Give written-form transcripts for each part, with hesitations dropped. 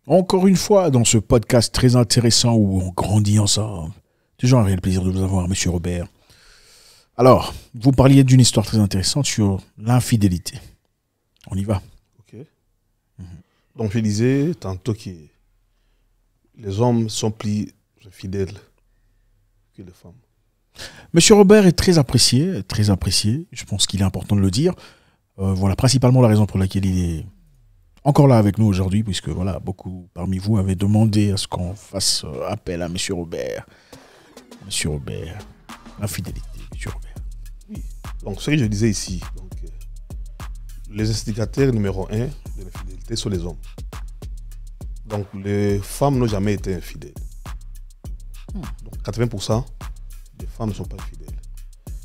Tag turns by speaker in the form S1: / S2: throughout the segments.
S1: Encore une fois, dans ce podcast très intéressant où on grandit ensemble. Toujours un réel plaisir de vous avoir, Monsieur Robert. Alors, vous parliez d'une histoire très intéressante sur l'infidélité. On y va.
S2: Ok. Donc, je disais tantôt que les hommes sont plus fidèles que les femmes.
S1: Monsieur Robert est très apprécié, très apprécié. Je pense qu'il est important de le dire. Voilà principalement la raison pour laquelle il est encore là avec nous aujourd'hui, puisque voilà, beaucoup parmi vous avaient demandé à ce qu'on fasse appel à Monsieur Robert. Monsieur Robert, l'infidélité, Monsieur Robert.
S2: Oui. Donc, ce que je disais ici, donc, les instigateurs numéro 1 de l'infidélité sont les hommes. Donc, les femmes n'ont jamais été infidèles. Donc, 80% des femmes ne sont pas infidèles.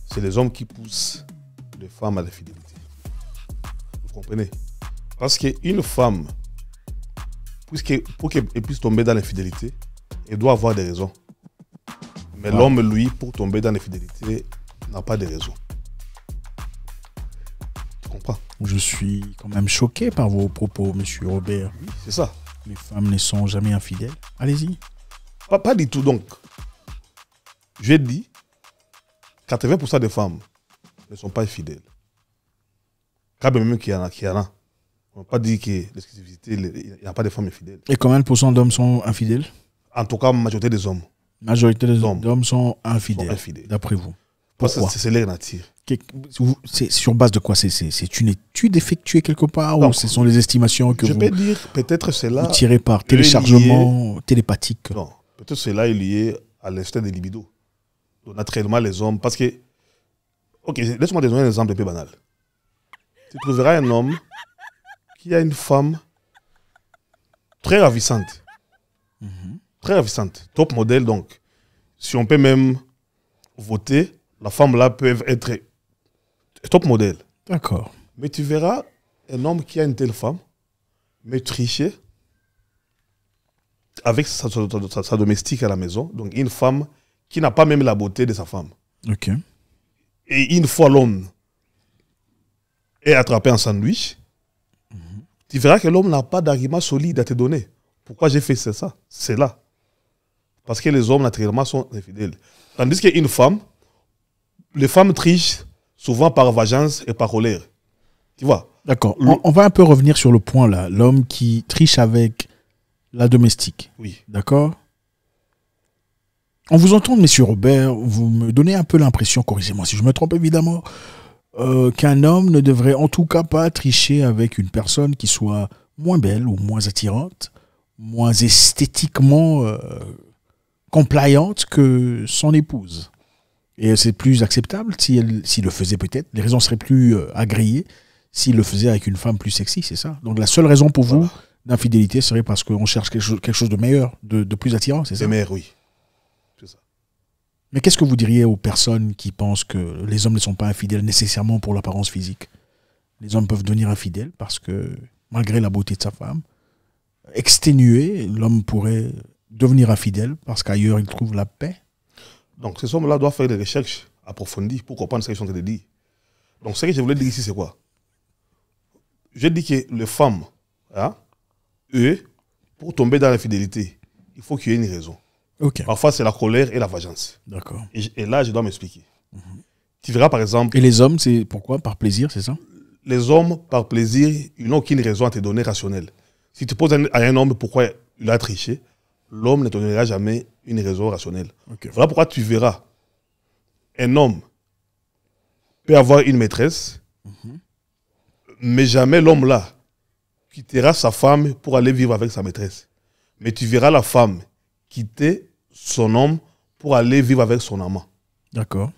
S2: C'est les hommes qui poussent les femmes à l'infidélité. Vous comprenez? Parce qu'une femme, pour qu'elle puisse tomber dans l'infidélité, elle doit avoir des raisons. Mais l'homme, lui, pour tomber dans l'infidélité, n'a pas de raison. Tu comprends?
S1: Je suis quand même choqué par vos propos, Monsieur Robert.
S2: Oui, c'est ça.
S1: Les femmes ne sont jamais infidèles. Allez-y.
S2: Pas du tout, donc. J'ai dit, 80% des femmes ne sont pas infidèles. Quand même qu'il y en a. On ne peut pas dire que l'exclusivité, il n'y a pas de femmes infidèles.
S1: Et combien de pourcents d'hommes sont infidèles?
S2: En tout cas, la majorité des hommes.
S1: La majorité des hommes sont infidèles,
S2: infidèles.
S1: D'après vous.
S2: Pourquoi? C'est leur nature.
S1: C'est sur base de quoi? C'est une étude effectuée quelque part? Ou ce sont les estimations que
S2: je
S1: vous...
S2: peux dire, peut-être cela...
S1: Vous tirez par téléchargement télépathique?
S2: Non, peut-être cela est lié à l'instinct des libido. Donc, naturellement, les hommes... Parce que... Ok, laisse-moi donner un exemple un peu banal. Tu trouveras un homme qui a une femme très ravissante. Très ravissante. Top modèle, donc. Si on peut même voter, la femme là peut être top modèle.
S1: D'accord.
S2: Mais tu verras un homme qui a une telle femme, mais tricher avec sa domestique à la maison. Donc une femme qui n'a pas même la beauté de sa femme.
S1: Ok.
S2: Et une fois l'homme est attrapé en sandwich, tu verras que l'homme n'a pas d'argument solide à te donner. Pourquoi j'ai fait ça? C'est là. Parce que les hommes, naturellement, sont infidèles. Tandis qu'une femme, les femmes trichent souvent par vengeance et par colère. Tu vois?
S1: D'accord. On va un peu revenir sur le point là. L'homme qui triche avec la domestique.
S2: Oui.
S1: D'accord? En vous entendant, Monsieur Robert, vous me donnez un peu l'impression, corrigez-moi si je me trompe évidemment, qu'un homme ne devrait en tout cas pas tricher avec une personne qui soit moins belle ou moins attirante, moins esthétiquement compliante que son épouse. Et c'est plus acceptable s'il le faisait peut-être. Les raisons seraient plus agréées s'il le faisait avec une femme plus sexy, c'est ça? Donc la seule raison pour vous d'infidélité serait parce qu'on cherche quelque chose de meilleur, de plus attirant, c'est ça?
S2: De meilleur, oui. C'est ça.
S1: Mais qu'est-ce que vous diriez aux personnes qui pensent que les hommes ne sont pas infidèles nécessairement pour l'apparence physique? Les hommes peuvent devenir infidèles parce que, malgré la beauté de sa femme, exténué, l'homme pourrait devenir infidèle parce qu'ailleurs il trouve la paix.
S2: Donc ces hommes-là doivent faire des recherches approfondies pour comprendre ce qu'ils sont en train de dire. Donc ce que je voulais dire ici, c'est quoi? Je dis que les femmes, hein, eux, pour tomber dans l'infidélité, il faut qu'il y ait une raison.
S1: Okay.
S2: Parfois, c'est la colère et la vengeance.
S1: D'accord.
S2: Et là, je dois m'expliquer. Tu verras, par exemple...
S1: Et les hommes, c'est pourquoi? Par plaisir, c'est ça?
S2: Les hommes, par plaisir, ils n'ont aucune raison à te donner rationnelle. Si tu poses à un homme pourquoi il a triché, l'homme ne te donnera jamais une raison rationnelle.
S1: Okay.
S2: Voilà pourquoi tu verras un homme peut avoir une maîtresse, mais jamais l'homme là quittera sa femme pour aller vivre avec sa maîtresse. Mais tu verras la femme quitter son homme pour aller vivre avec son amant. D'accord.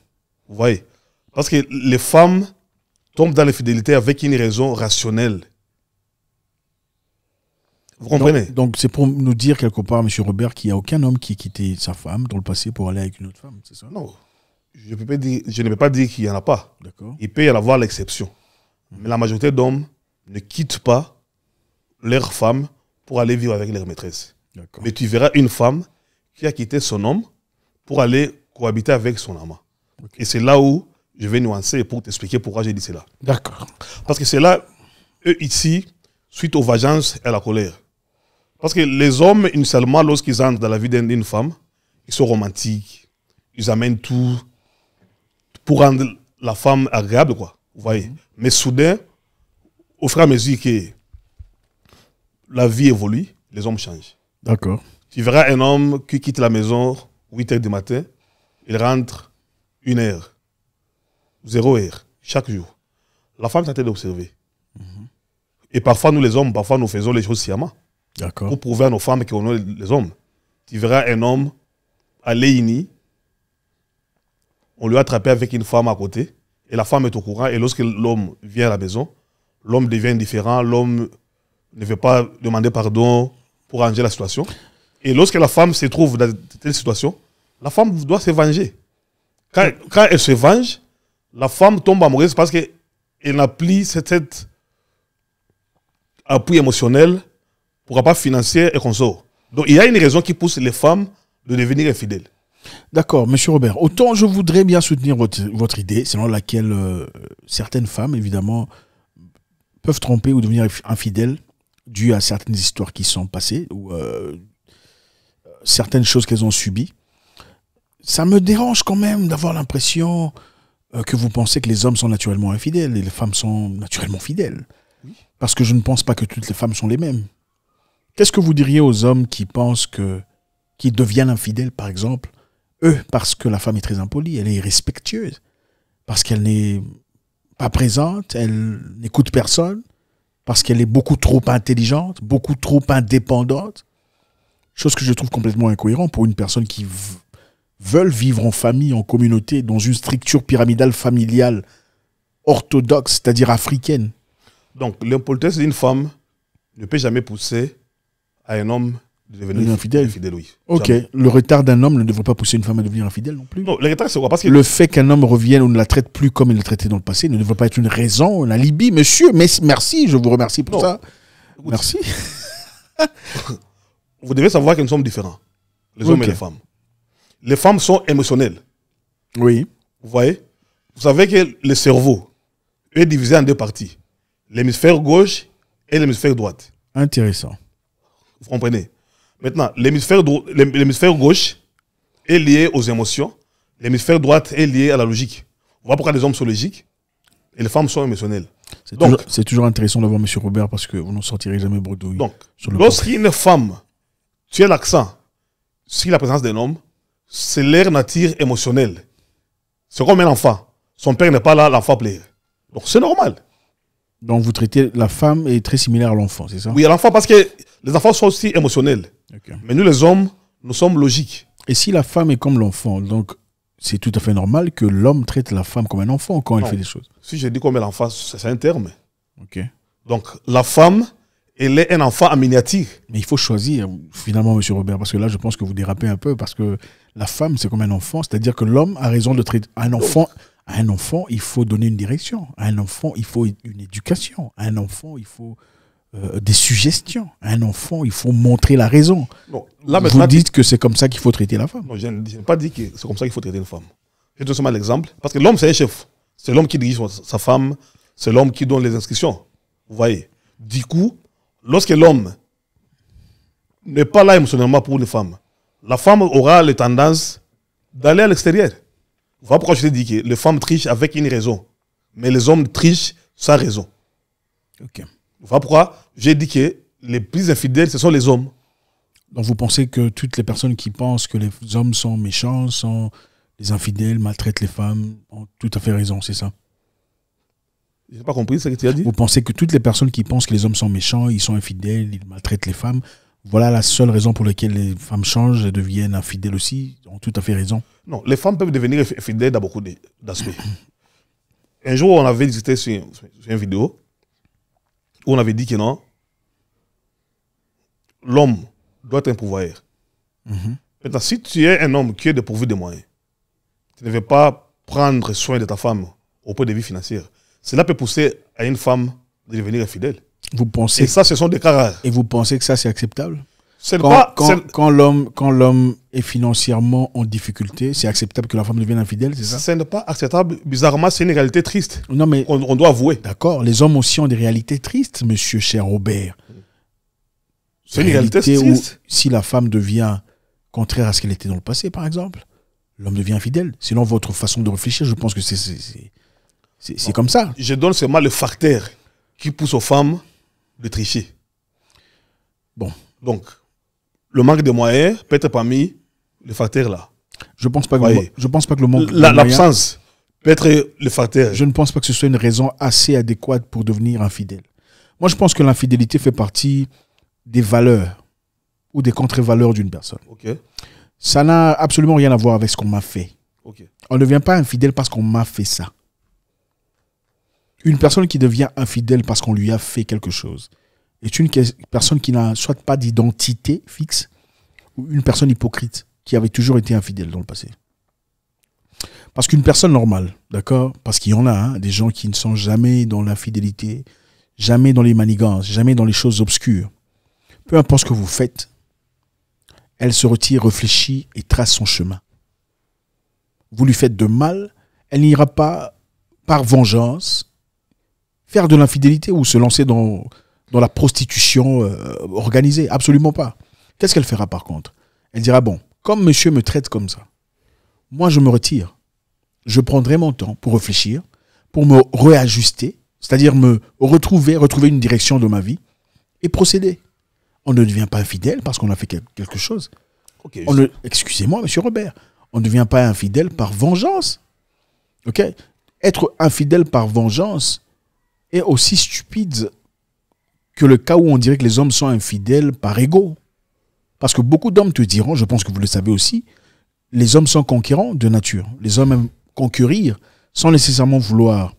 S2: Vous voyez? Parce que les femmes tombent dans l'infidélité avec une raison rationnelle. Vous comprenez?
S1: Donc c'est pour nous dire quelque part, M. Robert, qu'il n'y a aucun homme qui ait quitté sa femme dans le passé pour aller avec une autre femme, c'est ça?
S2: Non. Je ne peux pas dire qu'il n'y en a pas. Il peut y en avoir l'exception. Mais la majorité d'hommes ne quittent pas leur femme pour aller vivre avec leur maîtresse. Mais tu verras une femme qui a quitté son homme pour aller cohabiter avec son amant. Et c'est là où je vais nuancer pour t'expliquer pourquoi j'ai dit cela.
S1: D'accord.
S2: Parce que c'est là, eux ici, suite aux vengeances et à la colère. Parce que les hommes, initialement, lorsqu'ils entrent dans la vie d'une femme, ils sont romantiques. Ils amènent tout pour rendre la femme agréable, quoi. Vous voyez. Mais soudain, au fur et à mesure que la vie évolue, les hommes changent.
S1: D'accord.
S2: Tu verras un homme qui quitte la maison 8 h du matin, il rentre 1 heure, 0 heure, chaque jour. La femme s'est d'observer. Et parfois, nous les hommes, parfois nous faisons les choses sciemment.
S1: D'accord.
S2: Pour prouver à nos femmes qu'on est les hommes. Tu verras un homme à Léini, on lui a attrapé avec une femme à côté, et la femme est au courant, et lorsque l'homme vient à la maison, l'homme devient indifférent, l'homme ne veut pas demander pardon pour ranger la situation. Et lorsque la femme se trouve dans telle situation, la femme doit se venger. Quand elle se venge, la femme tombe amoureuse parce qu'elle n'a plus cet appui émotionnel, pourquoi pas financier et consort. Donc il y a une raison qui pousse les femmes de devenir infidèles.
S1: D'accord, monsieur Robert. Autant je voudrais bien soutenir votre idée, selon laquelle certaines femmes, évidemment, peuvent tromper ou devenir infidèles dû à certaines histoires qui sont passées ou certaines choses qu'elles ont subies. Ça me dérange quand même d'avoir l'impression que vous pensez que les hommes sont naturellement infidèles et les femmes sont naturellement fidèles. Oui. Parce que je ne pense pas que toutes les femmes sont les mêmes. Qu'est-ce que vous diriez aux hommes qui pensent qu'ils deviennent infidèles, par exemple, eux, parce que la femme est très impolie, elle est irrespectueuse, parce qu'elle n'est pas présente, elle n'écoute personne, parce qu'elle est beaucoup trop intelligente, beaucoup trop indépendante. Chose que je trouve complètement incohérent pour une personne qui veut vivre en famille, en communauté, dans une structure pyramidale familiale orthodoxe, c'est-à-dire africaine.
S2: Donc, l'impolitesse d'une femme ne peut jamais pousser à un homme de devenir infidèle, oui.
S1: Ok.
S2: Jamais.
S1: Le retard d'un homme ne devrait pas pousser une femme à devenir infidèle non plus.
S2: Non, le retard, c'est quoi? Parce que
S1: le fait qu'un homme revienne ou ne la traite plus comme il l'a traité dans le passé ne devrait pas être une raison, un alibi. Monsieur, merci, je vous remercie pour ça. Écoute, merci.
S2: Vous devez savoir que nous sommes différents, les hommes et les femmes. Les femmes sont émotionnelles.
S1: Oui.
S2: Vous voyez? Vous savez que le cerveau est divisé en deux parties. L'hémisphère gauche et l'hémisphère droite.
S1: Intéressant.
S2: Vous comprenez? Maintenant, l'hémisphère gauche est lié aux émotions. L'hémisphère droite est lié à la logique. On voit pourquoi les hommes sont logiques et les femmes sont émotionnelles.
S1: C'est toujours intéressant d'avoir M. Robert parce que vous n'en sortirez jamais bredouille.
S2: Donc, lorsqu'une femme tue l'accent sur la présence d'un homme, c'est leur nature émotionnelle. C'est comme un enfant. Son père n'est pas là, l'enfant pleure. Donc, c'est normal.
S1: Donc, vous traitez la femme est très similaire à l'enfant, c'est ça?
S2: Oui, à l'enfant, parce que les enfants sont aussi émotionnels. Okay. Mais nous, les hommes, nous sommes logiques.
S1: Et si la femme est comme l'enfant, donc c'est tout à fait normal que l'homme traite la femme comme un enfant quand elle fait des choses.
S2: Si je dis comme un enfant, c'est un terme.
S1: Ok.
S2: Donc, la femme, elle est un enfant en miniature.
S1: Mais il faut choisir, finalement, M. Robert, parce que là, je pense que vous dérapez un peu, parce que la femme, c'est comme un enfant, c'est-à-dire que l'homme a raison de traiter un enfant. À un enfant, il faut donner une direction. À un enfant, il faut une éducation. À un enfant, il faut des suggestions. À un enfant, il faut montrer la raison.
S2: Non, là,
S1: vous dites que c'est comme ça qu'il faut traiter la femme.
S2: Non, je n'ai pas dit que c'est comme ça qu'il faut traiter une femme. Je donne seulement l'exemple. Parce que l'homme, c'est un chef. C'est l'homme qui dirige sa femme. C'est l'homme qui donne les instructions. Vous voyez? Du coup, lorsque l'homme n'est pas là émotionnellement pour une femme, la femme aura les tendances d'aller à l'extérieur. Voilà pourquoi je t'ai dit que les femmes trichent avec une raison, mais les hommes trichent sans raison.
S1: Ok.
S2: Voilà pourquoi j'ai dit que les plus infidèles, ce sont les hommes.
S1: Donc vous pensez que toutes les personnes qui pensent que les hommes sont méchants, sont des infidèles, maltraitent les femmes, ont tout à fait raison, c'est ça?
S2: Je n'ai pas compris ce que tu as dit.
S1: Vous pensez que toutes les personnes qui pensent que les hommes sont méchants, ils sont infidèles, ils maltraitent les femmes, voilà la seule raison pour laquelle les femmes changent et deviennent infidèles aussi, ont tout à fait raison?
S2: Non, les femmes peuvent devenir infidèles dans beaucoup d'aspects. Un jour, on avait discuté sur une vidéo où on avait dit que non, l'homme doit être un pourvoyeur. Maintenant, si tu es un homme qui est dépourvu de moyens, tu ne veux pas prendre soin de ta femme au point de vue financier, cela peut pousser à une femme de devenir infidèle.
S1: Vous pensez...
S2: Et ça, ce sont des cas rares.
S1: Et vous pensez que ça, c'est acceptable?
S2: Quand
S1: l'homme est financièrement en difficulté, c'est acceptable que la femme devienne infidèle, c'est ça?
S2: Ce n'est pas acceptable. Bizarrement, c'est une réalité triste.
S1: Non, mais
S2: on doit avouer.
S1: D'accord, les hommes aussi ont des réalités tristes, monsieur cher Robert.
S2: C'est une réalité
S1: où
S2: triste.
S1: si la femme devient contraire à ce qu'elle était dans le passé, par exemple, l'homme devient infidèle. Selon votre façon de réfléchir, je pense que c'est comme ça.
S2: Je donne seulement le facteur qui pousse aux femmes de tricher.
S1: Bon.
S2: Donc, le manque de moyens peut être parmi les facteurs là.
S1: Je pense pas que le manque de
S2: l'absence peut être le facteur.
S1: Je ne pense pas que ce soit une raison assez adéquate pour devenir infidèle. Moi, je pense que l'infidélité fait partie des valeurs ou des contre-valeurs d'une personne.
S2: Okay.
S1: Ça n'a absolument rien à voir avec ce qu'on m'a fait.
S2: Okay.
S1: On ne devient pas infidèle parce qu'on m'a fait ça. Une personne qui devient infidèle parce qu'on lui a fait quelque chose est une personne qui n'a soit pas d'identité fixe ou une personne hypocrite qui avait toujours été infidèle dans le passé. Parce qu'une personne normale, d'accord, parce qu'il y en a hein, des gens qui ne sont jamais dans l'infidélité, jamais dans les manigances, jamais dans les choses obscures. Peu importe ce que vous faites, elle se retire, réfléchit et trace son chemin. Vous lui faites de mal, elle n'ira pas par vengeance faire de l'infidélité ou se lancer dans la prostitution organisée. Absolument pas. Qu'est-ce qu'elle fera par contre? Elle dira, bon, comme monsieur me traite comme ça, moi je me retire. Je prendrai mon temps pour réfléchir, pour me réajuster, c'est-à-dire me retrouver une direction de ma vie et procéder. On ne devient pas infidèle parce qu'on a fait quelque chose. Okay, excusez-moi, monsieur Robert, on ne devient pas infidèle par vengeance. Okay? Être infidèle par vengeance est aussi stupide que le cas où on dirait que les hommes sont infidèles par ego. Parce que beaucoup d'hommes te diront, je pense que vous le savez aussi, les hommes sont conquérants de nature. Les hommes aiment concourir sans nécessairement vouloir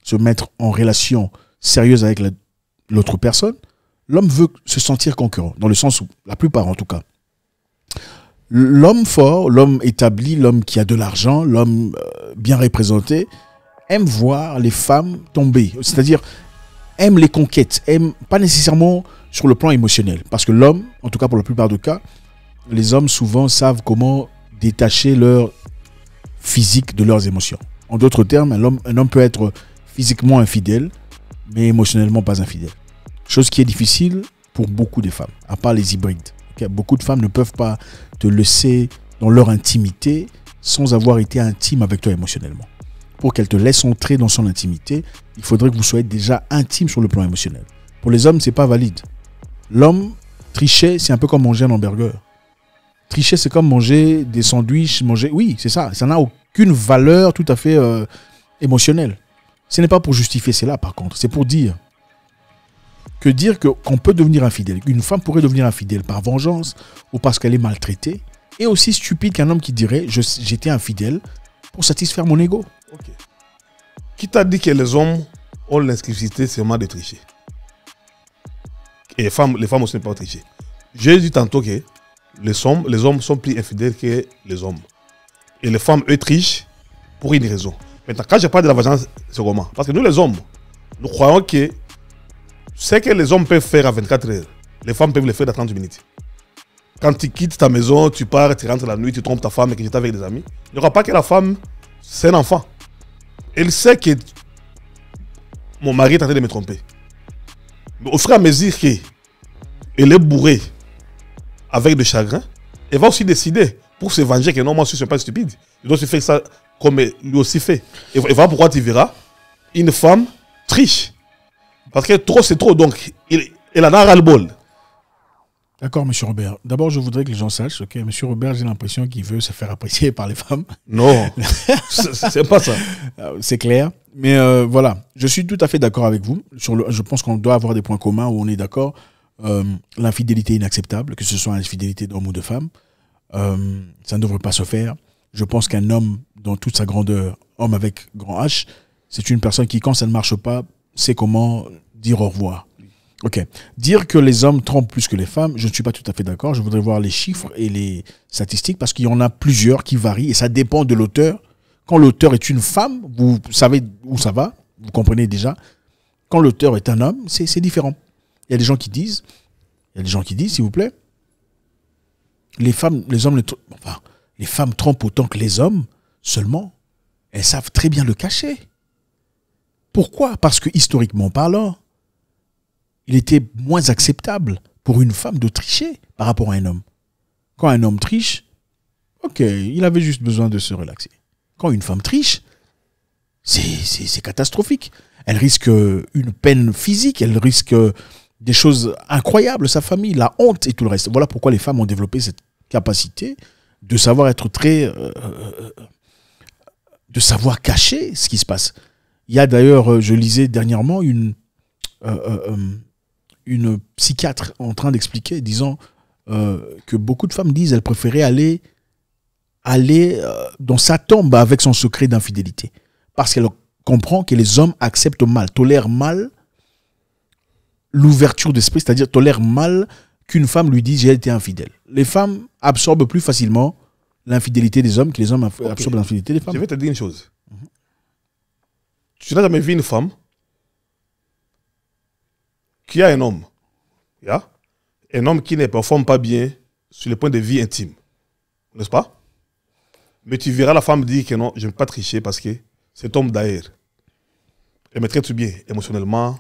S1: se mettre en relation sérieuse avec l'autre personne. L'homme veut se sentir concurrent, dans le sens où, la plupart en tout cas, l'homme fort, l'homme établi, l'homme qui a de l'argent, l'homme bien représenté, aime voir les femmes tomber. C'est-à-dire, aime les conquêtes, aime pas nécessairement sur le plan émotionnel. Parce que l'homme, en tout cas pour la plupart des cas, les hommes souvent savent comment détacher leur physique de leurs émotions. En d'autres termes, un homme peut être physiquement infidèle, mais émotionnellement pas infidèle. Chose qui est difficile pour beaucoup de femmes, à part les hybrides. Okay? Beaucoup de femmes ne peuvent pas te laisser dans leur intimité sans avoir été intime avec toi émotionnellement. Pour qu'elle te laisse entrer dans son intimité, il faudrait que vous soyez déjà intime sur le plan émotionnel. Pour les hommes, ce n'est pas valide. L'homme, tricher, c'est un peu comme manger un hamburger. Tricher, c'est comme manger des sandwichs, Oui, c'est ça. Ça n'a aucune valeur tout à fait émotionnelle. Ce n'est pas pour justifier cela, par contre. C'est pour dire qu'on peut devenir infidèle. Une femme pourrait devenir infidèle par vengeance ou parce qu'elle est maltraitée. Et aussi stupide qu'un homme qui dirait « j'étais infidèle pour satisfaire mon ego ».
S2: Okay. Qui t'a dit que les hommes ont l'inscription seulement de tricher? Et les femmes aussi ne peuvent pas tricher. J'ai dit tantôt que les hommes sont plus infidèles que les hommes. Et les femmes, eux, trichent pour une raison. Maintenant, quand je parle de la vengeance, c'est comment? Parce que nous, les hommes, nous croyons que ce que les hommes peuvent faire à 24 heures, les femmes peuvent le faire dans 30 minutes. Quand tu quittes ta maison, tu pars, tu rentres la nuit, tu trompes ta femme et que tu es avec des amis, il n'y aura pas que la femme, c'est un enfant. Elle sait que mon mari est en train de me tromper. Mais au fur et à mesure qu'elle est bourrée avec de chagrin, elle va aussi décider pour se venger que non, moi je ne suis pas stupide. Je dois aussi faire ça comme lui aussi fait. Et voilà pourquoi tu verras, une femme triche. Parce que trop c'est trop, donc elle en a ras-le-bol.
S1: D'accord, monsieur Robert. D'abord, je voudrais que les gens sachent que monsieur Robert, j'ai l'impression qu'il veut se faire apprécier par les femmes.
S2: Non, c'est pas ça.
S1: C'est clair. Mais voilà, je suis tout à fait d'accord avec vous. Je pense qu'on doit avoir des points communs où on est d'accord. L'infidélité est inacceptable, que ce soit l'infidélité d'homme ou de femme. Ça ne devrait pas se faire. Je pense qu'un homme, dans toute sa grandeur, homme avec grand H, c'est une personne qui, quand ça ne marche pas, sait comment dire au revoir. Ok. Dire que les hommes trompent plus que les femmes, je ne suis pas tout à fait d'accord. Je voudrais voir les chiffres et les statistiques parce qu'il y en a plusieurs qui varient et ça dépend de l'auteur. Quand l'auteur est une femme, vous savez où ça va, vous comprenez déjà. Quand l'auteur est un homme, c'est différent. Il y a des gens qui disent, s'il vous plaît, les femmes trompent autant que les hommes, seulement, elles savent très bien le cacher. Pourquoi? Parce que historiquement parlant, il était moins acceptable pour une femme de tricher par rapport à un homme. Quand un homme triche, ok, il avait juste besoin de se relaxer. Quand une femme triche, c'est catastrophique. Elle risque une peine physique, elle risque des choses incroyables, sa famille, la honte et tout le reste. Voilà pourquoi les femmes ont développé cette capacité de savoir être de savoir cacher ce qui se passe. Il y a d'ailleurs, je lisais dernièrement une psychiatre en train d'expliquer, disant que beaucoup de femmes disent qu'elles préféraient aller dans sa tombe avec son secret d'infidélité. Parce qu'elle comprend que les hommes acceptent mal, tolèrent mal l'ouverture d'esprit, c'est-à-dire tolèrent mal qu'une femme lui dise j'ai été infidèle. Les femmes absorbent plus facilement l'infidélité des hommes que les hommes absorbent l'infidélité des femmes.
S2: Je vais te dire une chose. Tu n'as jamais vu une femme qui a un homme, un homme qui ne performe pas bien sur le point de vue intime, n'est-ce pas? Mais tu verras la femme dire que non, je ne vais pas tricher parce que cet homme d'ailleurs, elle me traite bien émotionnellement,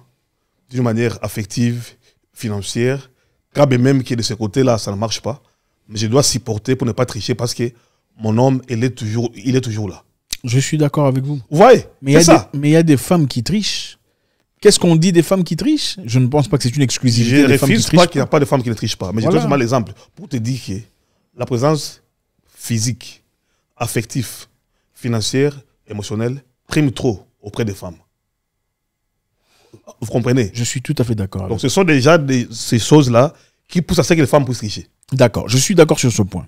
S2: d'une manière affective, financière, quand même que de ce côté-là, ça ne marche pas. Mais je dois s'y porter pour ne pas tricher parce que mon homme, il est toujours là.
S1: Je suis d'accord avec vous.
S2: Vous voyez,
S1: mais il y a des femmes qui trichent. Qu'est-ce qu'on dit des femmes qui trichent? Je ne pense pas que c'est une exclusivité.
S2: Je ne refuse pas qu'il n'y a pas de femmes qui ne trichent pas. Mais je donne seulement l'exemple pour te dire que la présence physique, affective, financière, émotionnelle prime trop auprès des femmes. Vous comprenez?
S1: Je suis tout à fait d'accord.
S2: Donc ce sont déjà ces choses-là qui poussent à ce que les femmes puissent tricher.
S1: D'accord, je suis d'accord sur ce point.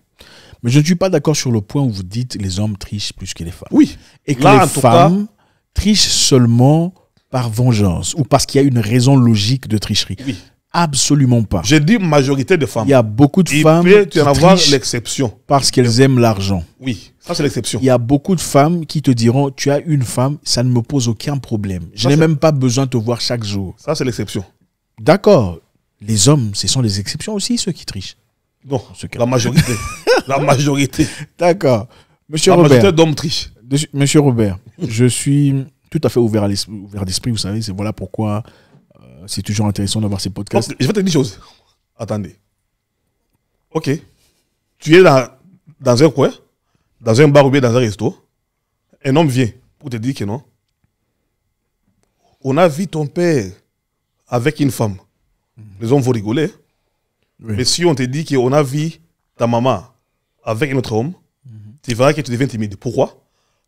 S1: Mais je ne suis pas d'accord sur le point où vous dites les hommes trichent plus que les femmes.
S2: Oui.
S1: Et que les femmes trichent seulement par vengeance ou parce qu'il y a une raison logique de tricherie.
S2: Oui.
S1: Absolument pas.
S2: Je dis majorité de femmes.
S1: Il y a beaucoup de femmes
S2: qui trichent l'exception.
S1: Parce qu'elles aiment l'argent.
S2: Oui, ça c'est l'exception.
S1: Il y a beaucoup de femmes qui te diront tu as une femme, ça ne me pose aucun problème. Je n'ai même pas besoin de te voir chaque jour.
S2: Ça c'est l'exception.
S1: D'accord. Les hommes, ce sont les exceptions aussi, ceux qui trichent.
S2: Non, la majorité. La majorité.
S1: D'accord. Monsieur
S2: la
S1: Robert.
S2: majorité d'hommes trichent.
S1: Monsieur Robert, je suis tout à fait ouvert d'esprit, vous savez. C'est voilà pourquoi c'est toujours intéressant d'avoir ces podcasts.
S2: Donc, je vais te dire une chose. Attendez. Ok. Tu es dans un coin, dans un bar ou bien dans un resto. Un homme vient pour te dire que non. On a vu ton père avec une femme. Les hommes vont rigoler. Oui. Mais si on te dit qu'on a vu ta maman avec un autre homme, tu verras que tu deviens timide. Pourquoi?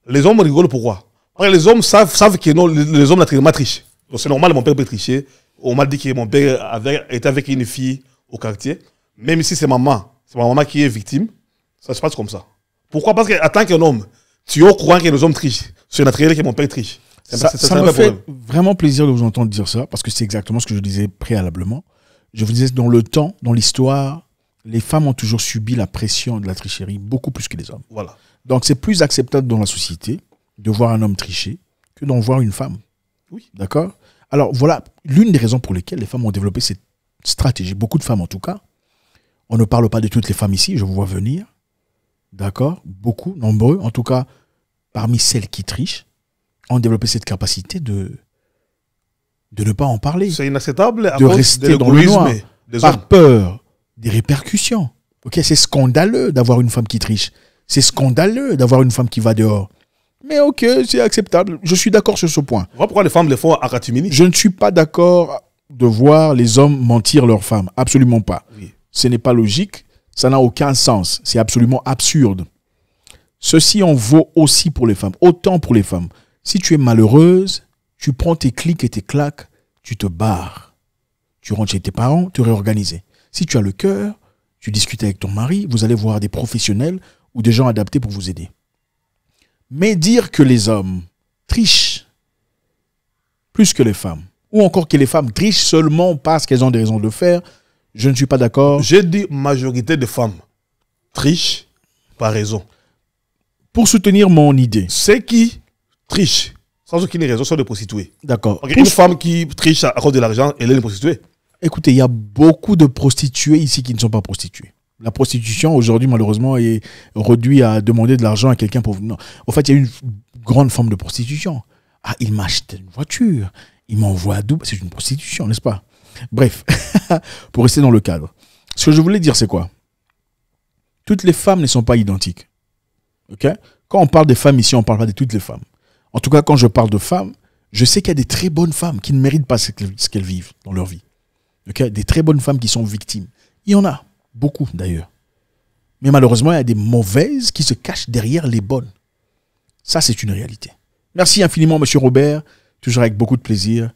S2: Les hommes rigolent pourquoi? Parce que les hommes savent que non, les hommes naturellement trichent. Donc c'est normal, mon père peut tricher. On m'a dit que mon père était avec une fille au quartier. Même si c'est ma maman qui est victime, ça se passe comme ça. Pourquoi? Parce qu'en tant qu'un homme, tu es au courant que les hommes trichent. C'est naturel que mon père triche.
S1: Ça me fait vraiment plaisir de vous entendre dire ça, parce que c'est exactement ce que je disais préalablement. Je vous disais, dans le temps, dans l'histoire, les femmes ont toujours subi la pression de la tricherie, beaucoup plus que les hommes.
S2: Voilà.
S1: Donc c'est plus acceptable dans la société de voir un homme tricher que d'en voir une femme.
S2: Oui.
S1: D'accord? Alors voilà l'une des raisons pour lesquelles les femmes ont développé cette stratégie. Beaucoup de femmes en tout cas. On ne parle pas de toutes les femmes ici, je vous vois venir. D'accord? Beaucoup, nombreux. En tout cas, parmi celles qui trichent, ont développé cette capacité de ne pas en parler.
S2: C'est inacceptable
S1: de rester dans le noir, par peur des répercussions. Ok, c'est scandaleux d'avoir une femme qui triche. C'est scandaleux d'avoir une femme qui va dehors. Mais ok, c'est acceptable. Je suis d'accord sur ce point.
S2: Voilà pourquoi les femmes les font à catimini.
S1: Je ne suis pas d'accord de voir les hommes mentir leurs femmes. Absolument pas.
S2: Oui.
S1: Ce n'est pas logique. Ça n'a aucun sens. C'est absolument absurde. Ceci en vaut aussi pour les femmes. Autant pour les femmes. Si tu es malheureuse, tu prends tes clics et tes claques, tu te barres. Tu rentres chez tes parents, te réorganiser. Si tu as le cœur, tu discutes avec ton mari, vous allez voir des professionnels ou des gens adaptés pour vous aider. Mais dire que les hommes trichent plus que les femmes, ou encore que les femmes trichent seulement parce qu'elles ont des raisons de le faire, je ne suis pas d'accord.
S2: J'ai dit majorité de femmes trichent par raison.
S1: Pour soutenir mon idée.
S2: Ceux qui trichent sans aucune raison sont des prostituées.
S1: D'accord.
S2: Une femme qui triche à cause de l'argent, elle est une prostituée.
S1: Écoutez, il y a beaucoup de prostituées ici qui ne sont pas prostituées. La prostitution, aujourd'hui, malheureusement, est réduite à demander de l'argent à quelqu'un pour... Non. En fait, il y a une grande forme de prostitution. Ah, il m'achète une voiture. Il m'envoie à Dubaï. C'est une prostitution, n'est-ce pas? Bref, pour rester dans le cadre. Ce que je voulais dire, c'est quoi? Toutes les femmes ne sont pas identiques. Ok? Quand on parle des femmes ici, on ne parle pas de toutes les femmes. En tout cas, quand je parle de femmes, je sais qu'il y a des très bonnes femmes qui ne méritent pas ce qu'elles vivent dans leur vie. Okay? Des très bonnes femmes qui sont victimes. Il y en a, beaucoup d'ailleurs. Mais malheureusement, il y a des mauvaises qui se cachent derrière les bonnes. Ça, c'est une réalité. Merci infiniment, Monsieur Robert. Toujours avec beaucoup de plaisir.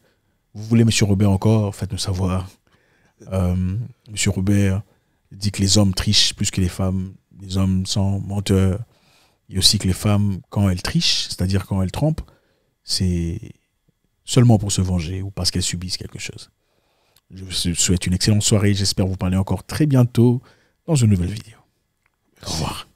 S1: Vous voulez Monsieur Robert encore? Faites-nous savoir. Monsieur Robert dit que les hommes trichent plus que les femmes. Les hommes sont menteurs. Et aussi que les femmes, quand elles trichent, c'est-à-dire quand elles trompent, c'est seulement pour se venger ou parce qu'elles subissent quelque chose. Je vous souhaite une excellente soirée. J'espère vous parler encore très bientôt dans une nouvelle vidéo. Au revoir.